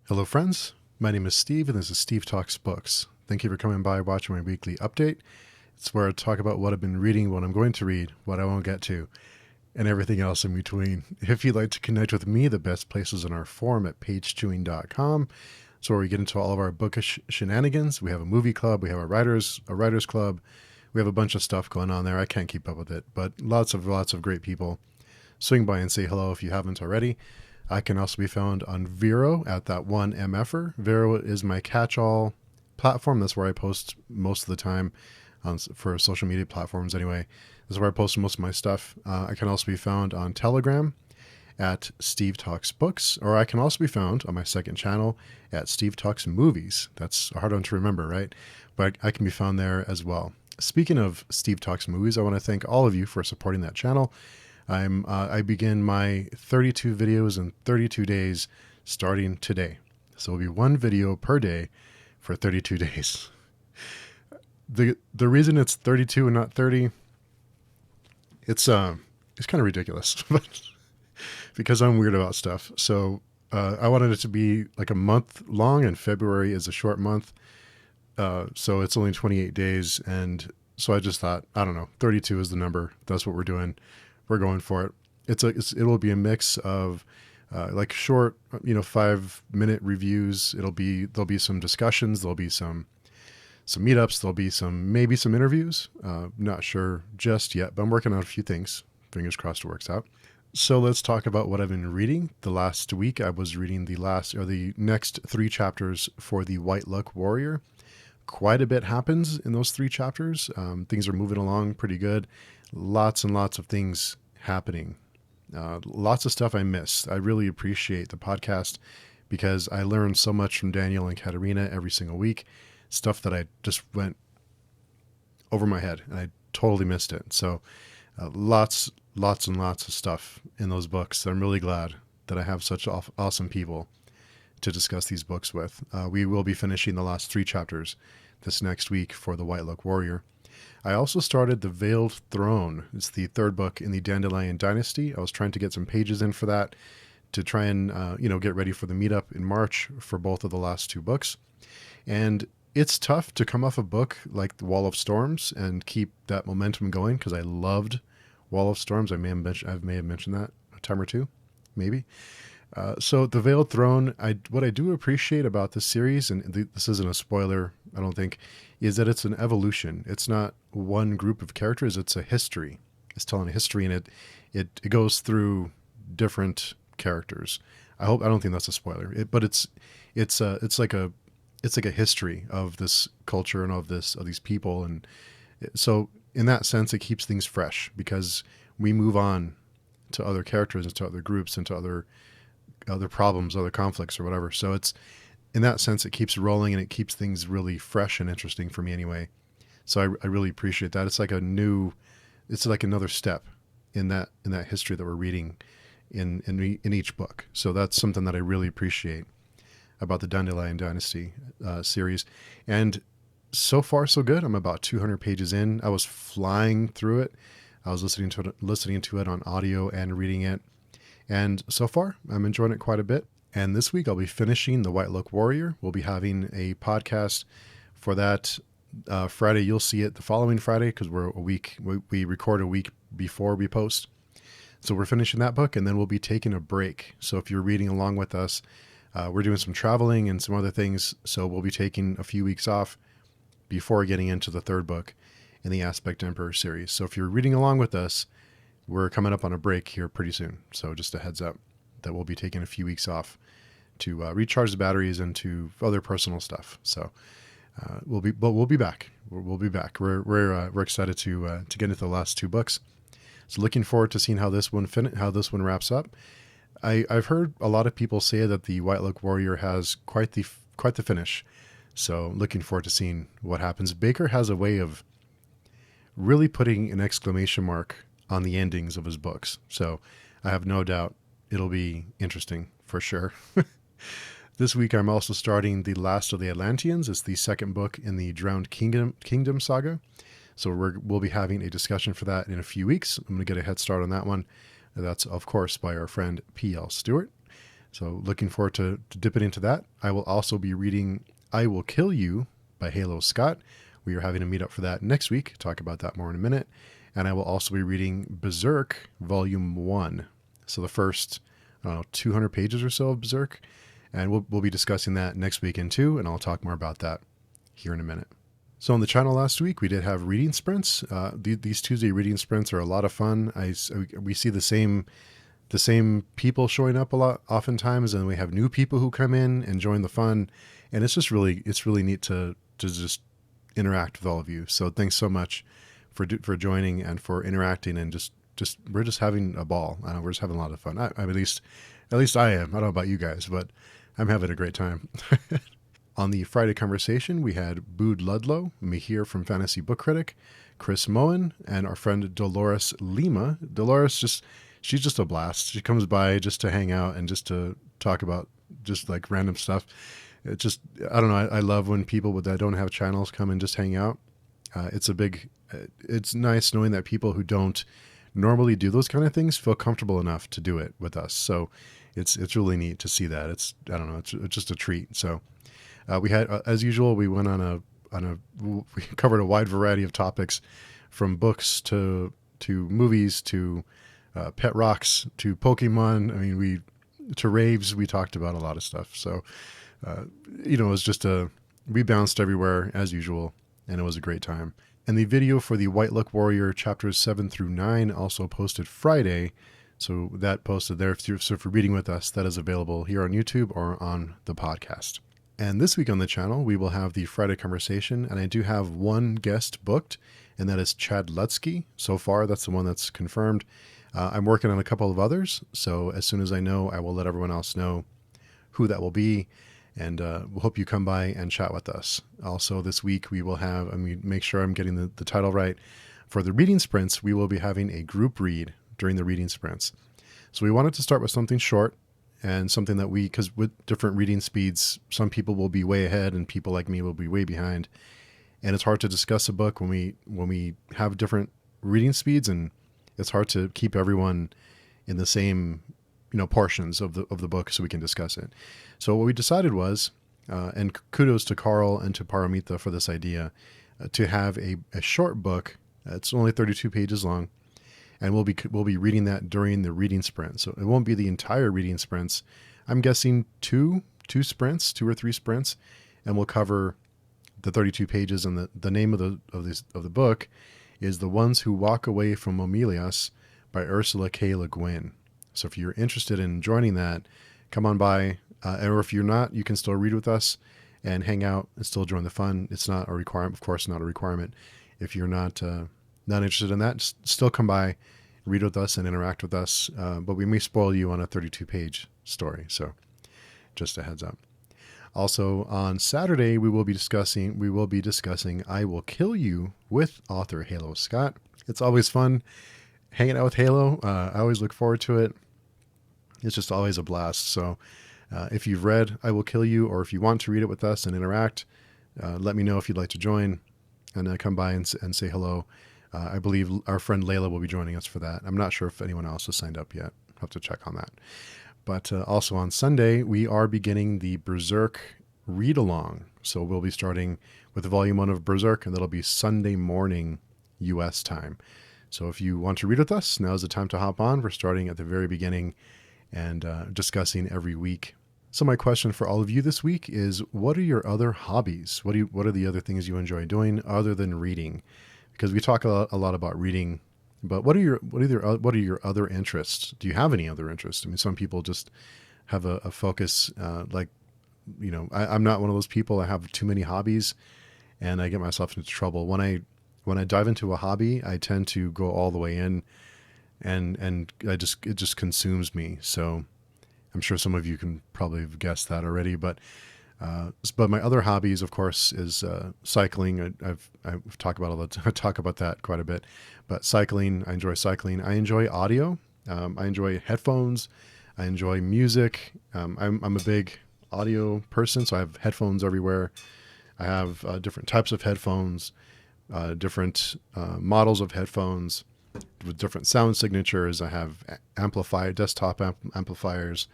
Hello, friends. My name is Steve, and this is Steve Talks Books. Thank you for coming by watching my weekly update. It's where I talk about what I've been reading, what I'm going to read, what I won't get to, and everything else in between. If you'd like to connect with me, the best place is in our forum at pagechewing.com. It's where we get into all of our bookish shenanigans. We have a movie club, we have a writers club. We have a bunch of stuff going on there. I can't keep up with it, but lots of great people. Swing by and say hello if you haven't already. I can also be found on Vero at that one MFer. Vero is my catch-all platform. That's where I post most of the time for social media platforms anyway. This is where I post most of my stuff. I can also be found on Telegram at Steve Talks Books, or I can also be found on my second channel at Steve Talks Movies. That's a hard one to remember, right? But I can be found there as well. Speaking of Steve Talks Movies, I want to thank all of you for supporting that channel. I begin my 32 videos in 32 days starting today. So it'll be one video per day for 32 days. The reason it's 32 and not 30, it's kind of ridiculous, but because I'm weird about stuff. So I wanted it to be like a month long, and February is a short month. So it's only 28 days. And so I just thought, I don't know, 32 is the number. That's what we're doing. We're going for it. It'll be a mix of like short, 5-minute reviews. There'll be some discussions. There'll be some meetups. There'll be maybe some interviews. Not sure just yet, but I'm working on a few things. Fingers crossed it works out. So let's talk about what I've been reading. The last week I was reading the next 3 chapters for the White Luck Warrior. Quite a bit happens in those 3 chapters. Things are moving along pretty good. Lots and lots of things happening. Lots of stuff I missed. I really appreciate the podcast because I learned so much from Daniel and Katerina every single week. Stuff that I just went over my head and I totally missed it. So lots and lots of stuff in those books. I'm really glad that I have such awesome people to discuss these books with. We will be finishing the last 3 chapters this next week for the White Luck Warrior. I also started The Veiled Throne. It's the 3rd book in the Dandelion Dynasty. I was trying to get some pages in for that to try and get ready for the meetup in March for both of the last 2 books. And it's tough to come off a book like The Wall of Storms and keep that momentum going because I loved Wall of Storms. I may have mentioned that a time or two, maybe. So The Veiled Throne, what I do appreciate about this series, and this isn't a spoiler, I don't think, is that it's an evolution. It's not one group of characters, it's a history. It's telling a history, and it goes through different characters. I don't think that's a spoiler, but it's like a history of this culture and of these people, and so in that sense it keeps things fresh because we move on to other characters and to other groups and to other problems, other conflicts or whatever. So it's, in that sense, it keeps rolling and it keeps things really fresh and interesting for me anyway. So I really appreciate that. It's like another step in that history that we're reading in each book. So that's something that I really appreciate about the Dandelion Dynasty series. And so far so good. I'm about 200 pages in. I was flying through it. I was listening to it on audio and reading it. And so far, I'm enjoying it quite a bit. And this week, I'll be finishing The White Luck Warrior. We'll be having a podcast for that Friday. You'll see it the following Friday because we record a week before we post. So we're finishing that book, and then we'll be taking a break. So if you're reading along with us, we're doing some traveling and some other things. So we'll be taking a few weeks off before getting into the 3rd book in the Aspect Emperor series. So if you're reading along with us, we're coming up on a break here pretty soon. So just a heads up that we'll be taking a few weeks off to recharge the batteries and to other personal stuff. So we'll be back. We'll be back. We're excited to get into the last 2 books. So looking forward to seeing how this one wraps up. I've heard a lot of people say that the White Luck Warrior has quite the finish. So looking forward to seeing what happens. Baker has a way of really putting an exclamation mark on the endings of his books. So I have no doubt it'll be interesting for sure. This week I'm also starting The Last of the Atlanteans. It's the 2nd book in the Drowned Kingdom saga. So we'll be having a discussion for that in a few weeks. I'm going to get a head start on that one. That's, of course, by our friend P.L. Stewart. So looking forward to dipping into that. I will also be reading I Will Kill You by Halo Scott. We are having a meetup for that next week. Talk about that more in a minute. And I will also be reading Berserk Volume 1. So the first, 200 pages or so of Berserk. And we'll be discussing that next weekend too, and I'll talk more about that here in a minute. So on the channel last week, we did have reading sprints. These Tuesday reading sprints are a lot of fun. We see the same people showing up a lot oftentimes, and we have new people who come in and join the fun, and it's really neat to just interact with all of you. So thanks so much for joining and for interacting, and just we're just having a ball. We're just having a lot of fun. At least I am. I don't know about you guys, but I'm having a great time. On the Friday conversation, we had Bood Ludlow, Mihir from Fantasy Book Critic, Chris Moen, and our friend Dolores Lima. Dolores she's just a blast. She comes by just to hang out and just to talk about just like random stuff. It just, I don't know. I love when people that don't have channels come and just hang out. It's nice knowing that people who don't normally do those kind of things feel comfortable enough to do it with us. So it's really neat to see that. It's just a treat. So we had, as usual, we went we covered a wide variety of topics, from books to movies to pet rocks to Pokemon. I mean, to raves. We talked about a lot of stuff. So it was just we bounced everywhere as usual, and it was a great time. And the video for the White Luck Warrior chapters 7 through 9 also posted Friday. So that posted there. So for reading with us, that is available here on YouTube or on the podcast. And this week on the channel, we will have the Friday conversation, and I do have one guest booked, and that is Chad Lutsky. So far, that's the one that's confirmed. I'm working on a couple of others, so as soon as I know, I will let everyone else know who that will be, and we'll hope you come by and chat with us. Also, this week we will have, make sure I'm getting the title right, for the reading sprints, we will be having a group read during the reading sprints. So we wanted to start with something short, and something that because with different reading speeds, some people will be way ahead and people like me will be way behind. And it's hard to discuss a book when we have different reading speeds, and it's hard to keep everyone in the same, portions of the book so we can discuss it. So what we decided was, and kudos to Carl and to Paramita for this idea, to have a short book. It's only 32 pages long. And we'll be reading that during the reading sprint. So it won't be the entire reading sprints. I'm guessing two sprints, 2 or 3 sprints, and we'll cover the 32 pages. And the name of the book is The Ones Who Walk Away from Omelias by Ursula K. Le Guin. So if you're interested in joining that, come on by. Or if you're not, you can still read with us and hang out and still join the fun. It's not a requirement, of course, not a requirement. If you're not interested in that, still come by, read with us and interact with us. But we may spoil you on a 32-page story. So just a heads up. Also on Saturday, we will be discussing I Will Kill You with author Halo Scott. It's always fun hanging out with Halo. I always look forward to it. It's just always a blast. So if you've read I Will Kill You, or if you want to read it with us and interact, let me know if you'd like to join, and come by and say hello. I believe our friend Layla will be joining us for that. I'm not sure if anyone else has signed up yet. I'll have to check on that. But also on Sunday, we are beginning the Berserk read-along. So we'll be starting with volume 1 of Berserk, and that'll be Sunday morning U.S. time. So if you want to read with us, now's the time to hop on. We're starting at the very beginning and discussing every week. So my question for all of you this week is, what are your other hobbies? What are the other things you enjoy doing other than reading? Because we talk a lot about reading, but what are your other interests? Do you have any other interests? I mean, some people just have a focus, I'm not one of those people. I have too many hobbies, and I get myself into trouble. When I dive into a hobby, I tend to go all the way in, and it just consumes me. So I'm sure some of you can probably have guessed that already, but my other hobbies, of course, is cycling. I've talked about I talk about that quite a bit, but cycling, I enjoy cycling. I enjoy audio. I enjoy headphones. I enjoy music. I'm a big audio person, so I have headphones everywhere. I have different types of headphones, different models of headphones with different sound signatures. I have desktop amplifiers.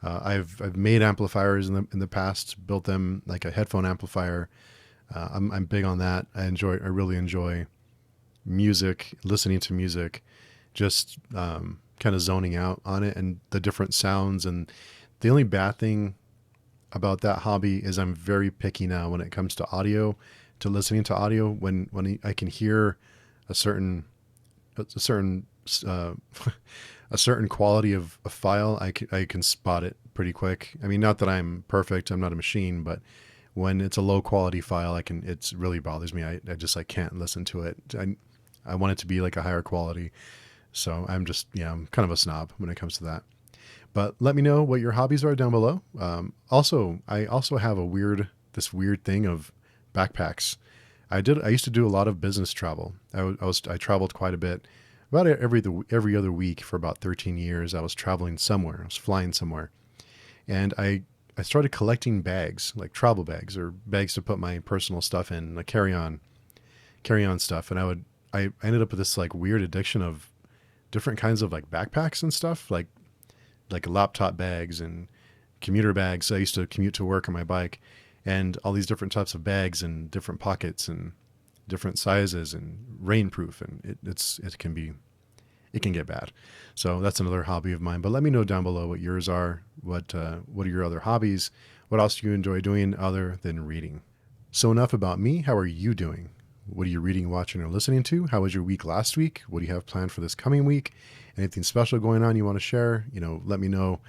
I've made amplifiers in the past, built them like a headphone amplifier. I'm big on that. I really enjoy music, listening to music, just kind of zoning out on it and the different sounds. And the only bad thing about that hobby is I'm very picky now when it comes to audio, to listening to audio. When I can hear a certain uh, a certain quality of a file, I can spot it pretty quick. I mean, not that I'm perfect, I'm not a machine, but when it's a low quality file, it really bothers me. I just, I can't listen to it. I want it to be like a higher quality. So I'm kind of a snob when it comes to that. But let me know what your hobbies are down below. I also have this weird thing of backpacks. I used to do a lot of business travel. I traveled quite a bit. About every other week for about 13 years, I was traveling somewhere. I was flying somewhere. And I started collecting bags, like travel bags or bags to put my personal stuff in, like carry on stuff. And I ended up with this like weird addiction of different kinds of like backpacks and stuff, like laptop bags and commuter bags. I used to commute to work on my bike, and all these different types of bags and different pockets and different sizes and rainproof. And it can get bad. So that's another hobby of mine. But let me know down below what yours are. What are your other hobbies? What else do you enjoy doing other than reading? So enough about me. How are you doing? What are you reading, watching, or listening to? How was your week last week? What do you have planned for this coming week? Anything special going on you want to share? Let me know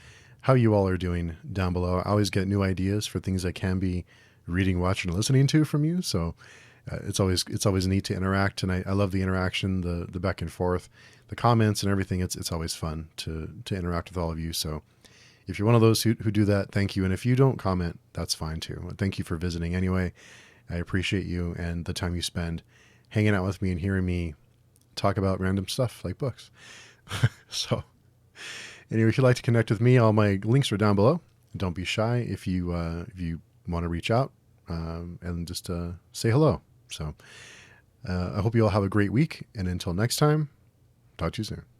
how you all are doing down below. I always get new ideas for things I can be reading, watching, or listening to from you. So it's always neat to interact, and I love the interaction, the back and forth, the comments, and everything. It's always fun to interact with all of you. So if you're one of those who do that, thank you. And if you don't comment, that's fine too. Thank you for visiting anyway. I appreciate you and the time you spend hanging out with me and hearing me talk about random stuff like books. So anyway, if you'd like to connect with me, all my links are down below. Don't be shy if you want to reach out and just say hello. So I hope you all have a great week. And until next time, talk to you soon.